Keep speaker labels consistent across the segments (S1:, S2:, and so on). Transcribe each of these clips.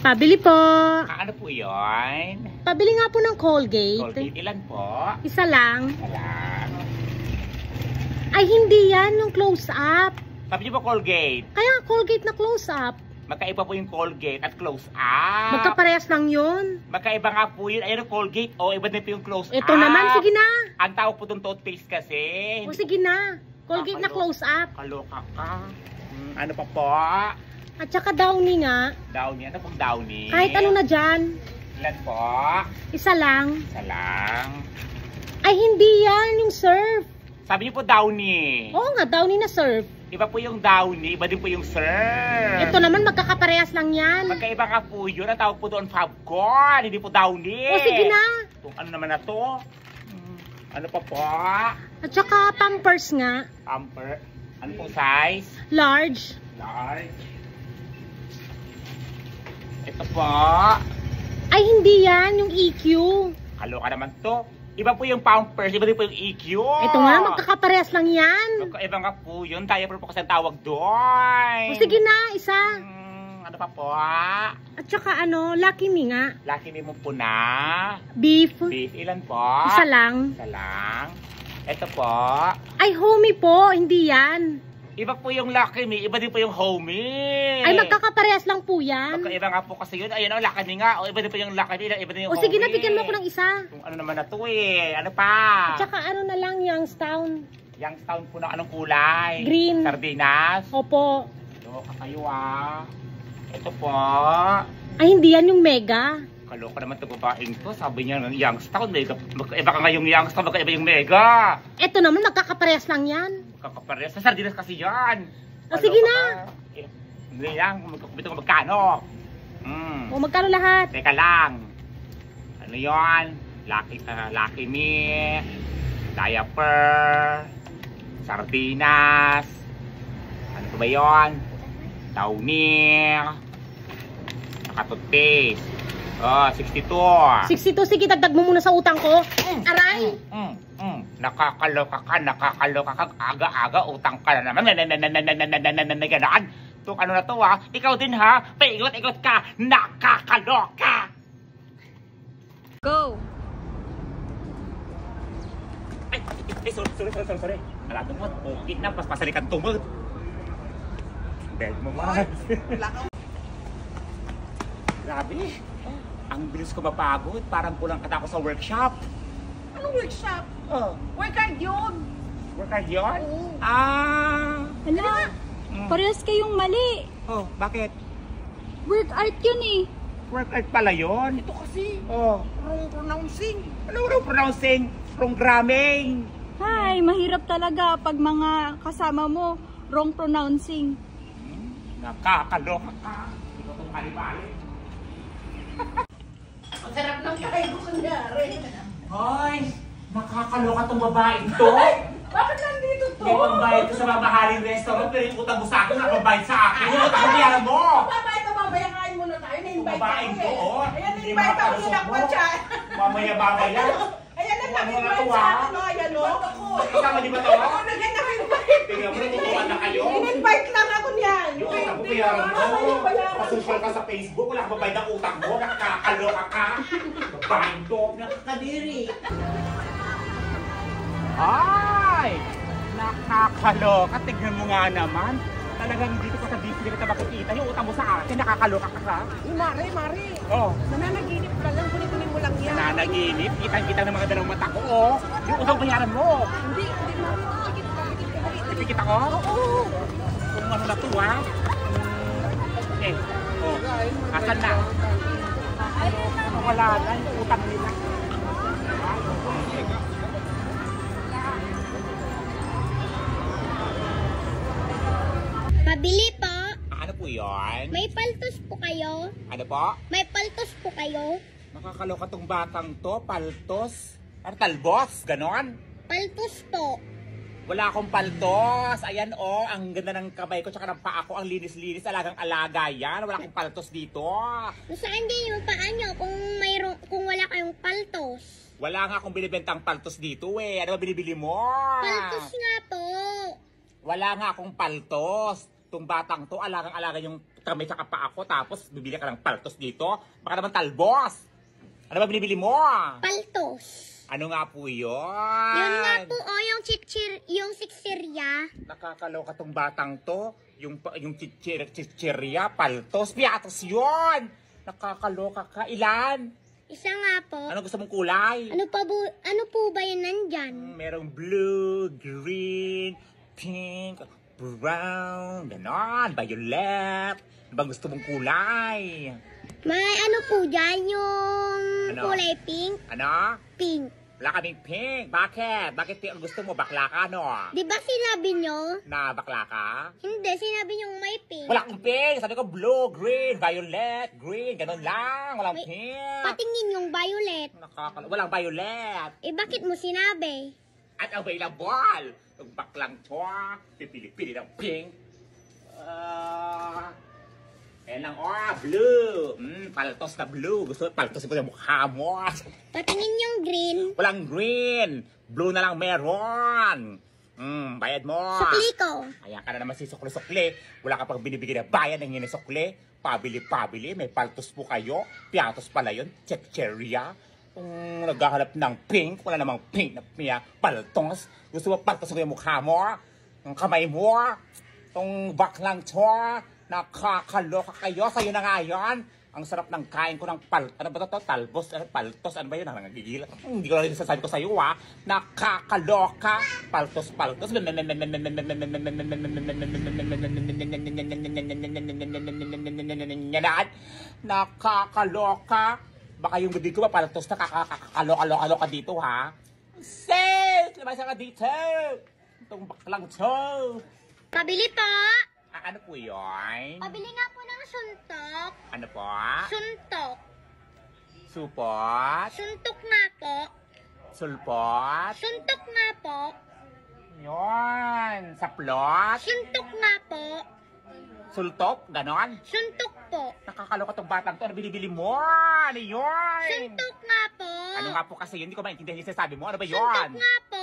S1: Pabili po.
S2: Ano po yun?
S1: Pabili nga po ng Colgate.
S2: Colgate, ilan po?
S1: Isa lang.
S2: Isa lang.
S1: Ay, hindi yan yung close-up.
S2: Sabi niyo po Colgate?
S1: Kaya Colgate na close-up.
S2: Magkaiba po yung Colgate at close-up.
S1: Magkaparehas lang yun.
S2: Magkaiba nga po yun. Ayun yung Colgate. O, iba din po yung close-up.
S1: Ito naman, sige na.
S2: Ang tawag po itong toothpaste kasi.
S1: O sige na. Colgate na close-up.
S2: Kaloka ka. Ano pa po?
S1: At saka Downy nga.
S2: Downy. Ano pong Downy?
S1: Kahit ano na dyan.
S2: Ilan po?
S1: Isa lang.
S2: Isa lang.
S1: Ay, hindi yan yung surf.
S2: Sabi niyo po Downy.
S1: Oo nga, Downy na surf.
S2: Iba po yung Downy, iba din po yung surf.
S1: Ito naman, magkakaparehas lang yan.
S2: Magkaiba nga po yun. Ang tawag po doon Fabcon, hindi po Downy.
S1: O sige na.
S2: Kung ano naman na to? Ano pa po?
S1: At saka Pampers nga.
S2: Pamper. Ano po size?
S1: Large.
S2: Large. Ito po.
S1: Ay, hindi yan yung EQ.
S2: Kaloka naman to. Iba po yung Pampers, iba din po yung EQ.
S1: Ito nga, magkakaparehas lang yan.
S2: Magkaiba nga po yun. Diaper po kasi ang tawag doon.
S1: O sige na, isa.
S2: Ano pa po?
S1: At saka ano, Lucky Me nga.
S2: Lucky Me mo po na.
S1: Beef.
S2: Beef, ilan po?
S1: Isa lang.
S2: Isa lang. Ito po.
S1: Ay, homie po, hindi yan.
S2: Iba po yung Lucky Me, iba din po yung Homie.
S1: Ay, magkakaparehas lang po yan.
S2: Magkaiba nga po kasi yun. Ayun o, Lucky Me nga. O, iba din po yung Lucky Me, iba din yung
S1: O
S2: Homie.
S1: sige na, bigyan mo ko ng isa.
S2: Kung ano naman na to eh. Ano pa?
S1: At saka ano na lang, Youngstown.
S2: Youngstown po na anong kulay?
S1: Green.
S2: Sardinas.
S1: Opo.
S2: Kaloka kayo ah. Ito po.
S1: Ay, hindi yan yung Mega.
S2: Kaloka naman ito babaeng to. Sabi niya ng Youngstown. Mega. Magkaiba ka nga yung Youngstown, magkaiba yung Mega.
S1: Ito naman, magkakaparehas lang yan.
S2: Kakapares. Sa sardinas kasi yan.
S1: O sige na.
S2: Hindi yan. Kumabito ko magkano.
S1: O magkano lahat?
S2: Teka lang. Ano yon? Lucky Me. Diaper. Sardinas. Ano ba yon? Downy. Nakatoothpaste. Oh, 62.
S1: 62, sige, dagdag mo muna sa utang ko. Aray!
S2: Nakakaloka ka, aga-aga, utang ka na naman. Ganon. Itong ano na to ha, ikaw din ha, paigot-igot ka, nakakaloka!
S1: Go!
S2: Ay, sorry. Alatong mo, okay na, paspasalikan tumod. Bed mo man. Grabe. Ang bilis ko mapagod, parang kulang ka ako sa workshop.
S3: Anong workshop?
S2: Oh,
S3: Work hard yun.
S2: work hard yun?
S3: Oo.
S2: Ah.
S4: Hala, parehas kayong mali.
S2: Oh, bakit?
S4: Work art yun eh.
S2: Work hard pala yun?
S3: Ito kasi,
S2: Oh,
S3: wrong pronouncing.
S2: ano pronouncing? Programming.
S4: Hay, mahirap talaga pag mga kasama mo wrong pronouncing.
S2: Nakakaloka ka. Hindi ko itong kalibali.
S3: Ang sarap ng kain ko kunyari.
S2: Hoy, nakakaloka tong babaeng to.
S3: Bakit nandito to?
S2: May pambayad ko sa mamahaling restaurant, pero yung utang mo sa akin, nakabayad sa akin. Yung utang mo niyaran mo.
S3: Babay ka, babaya, kain muna tayo. Na-invite
S2: Babaeng
S3: ako
S2: to,
S3: eh.
S2: oh.
S3: Ayan,
S2: Hindi
S3: na-invite ako
S2: makapasok
S3: nila
S2: mo.
S3: po siya.
S2: Mamaya.
S3: Ayan,
S2: Ano
S3: nag-invite
S2: to,
S3: sa
S2: ah?
S3: akin, oh. Ayan, oh. Ako.
S2: Kasama di ba to?
S3: Ako nag-invite.
S2: Tingnan mo, natutuwa na kayo.
S3: In-invite lang ako niyan.
S2: Yung utang mo, bayaran mo. Pasosyal ka sa Facebook, wala kang babayad ng utang mo. Nakakaloka ka. Babaeng to.
S3: Nakakadiri.
S2: Ay! Nakakaloka. Tignan mo nga naman. Talagang dito ko sa busy na kita makikita. Yung utang mo sa akin, nakakaloka ka.
S3: Mari.
S2: Oh,
S3: Nananaginip ka lang. Kunin mo lang yan.
S2: nananaginip. Kitang-kita ng mga dalawang mata ko. Oh, yung utang bayaran mo.
S3: Hindi, Mari. Pikit ka.
S2: Ipikit ako?
S3: Oo.
S2: Kung ano na to, ha? Eh, oh, asan na? Wala na yung utang nila.
S5: Pabili po.
S2: Ano po yun?
S5: May paltos po kayo.
S2: Ano po?
S5: May paltos po kayo.
S2: Nakakaloka tong batang to, paltos. Ano, talbos? Ganon?
S5: Paltos po.
S2: Wala akong paltos. Ayan oh, ang ganda ng kamay ko tsaka ng paa ko. Ang linis-linis, alagang-alaga yan. Wala akong paltos dito.
S5: Saan din yung paa nyo kung wala kayong paltos?
S2: Wala nga akong binibentang paltos dito eh. Ano ba binibili mo?
S5: Paltos nga po.
S2: Wala nga akong paltos. Itong batang to, alagang-alaga yung kami sa kapa ako, tapos bibili ka ng paltos dito. Baka naman talbos. Ano ba binibili mo?
S5: Paltos.
S2: Ano nga po yun?
S5: Yun nga po, yung siksirya.
S2: Nakakaloka tong batang to. Yung chichirya, paltos, piatos yun. Nakakaloka ka. Ilan?
S5: Isa nga po.
S2: Ano gusto mong kulay?
S5: Ano po ba yun nandyan?
S2: Merong blue, green, pink, brown, ganon, violet. Ano ba gusto mong kulay?
S5: May ano po dyan, yung
S2: Ano?
S5: kulay pink?
S2: Ano?
S5: Pink.
S2: Wala kaming pink. Bakit? Bakit ang gusto mo? Bakla ka, no?
S5: Di ba sinabi nyo?
S2: Na bakla ka?
S5: Hindi, sinabi nyo may pink.
S2: Wala akong pink. Sabi ko blue, green, violet, green. Ganon lang. Walang
S5: May-
S2: pink.
S5: Patingin yung violet.
S2: Walang violet.
S5: Eh, bakit mo sinabi?
S2: At available. Yung baklang to, pipili-pili ng pink. Ayan lang, blue. Paltos na blue. Gusto paltos ko yung mukha mo.
S5: Patingin yung green.
S2: Walang green. Blue na lang meron. Bayad mo.
S5: Sukli ko.
S2: Ayan ka na naman si sukli-sukli. Wala ka pang binibigyan na bayad ng hinisukli. Pabili-pabili. May paltos po kayo. Piatos pala yun. Chichirya. Kung naghahanap ng pink, wala namang pink na paltos. Gusto mo paltos ko yung mukha mo? Ang kamay mo? Itong baklang to? Nakakaloka kayo. Sa'yo na nga yan. Ang sarap ng kain ko ng ano ba to? Talbos? Paltos? Ano ba yun? Nangagigil. Hindi ko na rin sasabi ko sa'yo, ha? Nakakaloka. Paltos. Nakakaloka. Baka yung bibig ko ba paltos na kakakaloka dito, ha? Sis! Labas ka dito! Itong baklang to.
S5: Pabili po.
S2: Ano po yun?
S5: Pabili nga po ng suntok.
S2: Ano po?
S5: Suntok.
S2: Supot?
S5: Suntok nga po.
S2: Sulpot?
S5: Suntok nga po.
S2: Yun. Saplot?
S5: Suntok nga po.
S2: Sultok? Ganon?
S5: Suntok po.
S2: Nakakaloka tong batang to. Ano binibili mo? Ano yun?
S5: Suntok nga po.
S2: Ano nga po kasi yun? Hindi ko maintindihan yung sinasabi mo. Ano ba yun?
S5: Suntok nga po.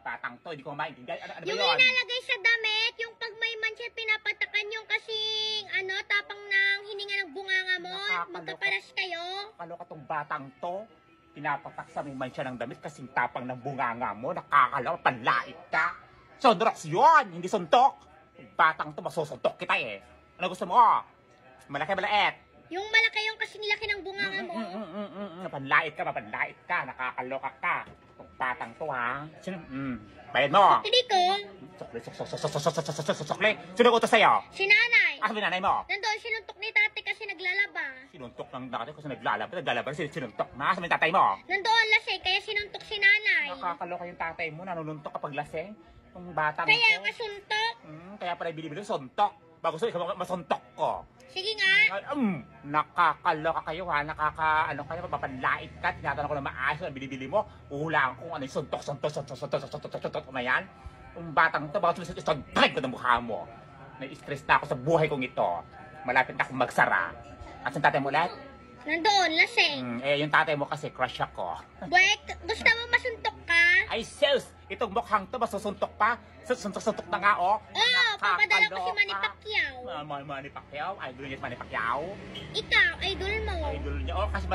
S2: Batang to. Hindi ko maintindihan. Ano ba
S5: Yung
S2: yun?
S5: inalagay sa damit, yung pag may mancha pinapatakan yung kasing tapang ng hininga ng bunganga mo.
S2: Nakakaloka.
S5: Magkaparas kayo.
S2: Nakakaloka tong batang to. Pinapatak sa may mansya ng damit kasing tapang ng bunganga mo. Nakakaloka. Panlait ka. Sondrox yun. Hindi suntok. Batang to, masusuntok kita eh. Ano gusto mo? Malaki, malait.
S5: Yung malaki yung kasing laki ng bunganga mo.
S2: Panlait ka. Nakakaloka ka. Itong batang to, ha? Sino? Bayad mo.
S5: Hindi ko.
S2: Sukli. Sino utos sa'yo?
S5: Si nanay.
S2: Ah, sabi nanay mo.
S5: Nandoon sinuntok ni tate kasi naglalaba.
S2: Sinuntok ng dati kasi naglalaban. Sinuntok na. Sabi ng tatay mo.
S5: Nandoon lasing kaya sinuntok si nanay.
S2: Nakakaloka yung tatay mo. Nanununtok kapag laseng. Itong batang
S5: Kaya
S2: to.
S5: kasuntok.
S2: Kaya pala binibili suntok. Bago sa'yo, ikaw masuntok ko.
S5: Sige nga.
S2: Nakakaloka kayo, ha? Kayo, mapapanlait ka. Tinatanong ko na maayos ang binibili mo. Uhulaan kung ano yung suntok na yan. Yung batang to, baka sumisit isang ko ng mukha mo. Nai-stress na ako sa buhay kong ito. Malapit na akong magsara. At yung tatay mo ulit?
S5: Nandoon lasing.
S2: Yung tatay mo kasi crush ako.
S5: Buwek, gusto mo masuntok ka?
S2: Ay, sus! Itong mukhang to, masusuntok pa. Suntok na nga, oh.
S5: Papadala ko si Manny Pacquiao.
S2: Manny Pacquiao? Idol niya si Manny Pacquiao?
S5: Ikaw, idol mo.
S2: Idol niya. Oh, kasi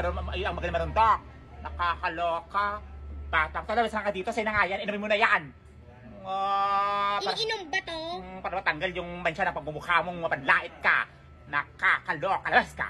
S2: ang magaling maruntok. Nakakaloka. Batang. Talabas ka dito. Sa'yo na nga yan. Inumin mo na yan.
S5: Iniinom ba to?
S2: Para matanggal yung mansya ng pagmumukha mong mapanlait ka. Nakakaloka. Labas ka.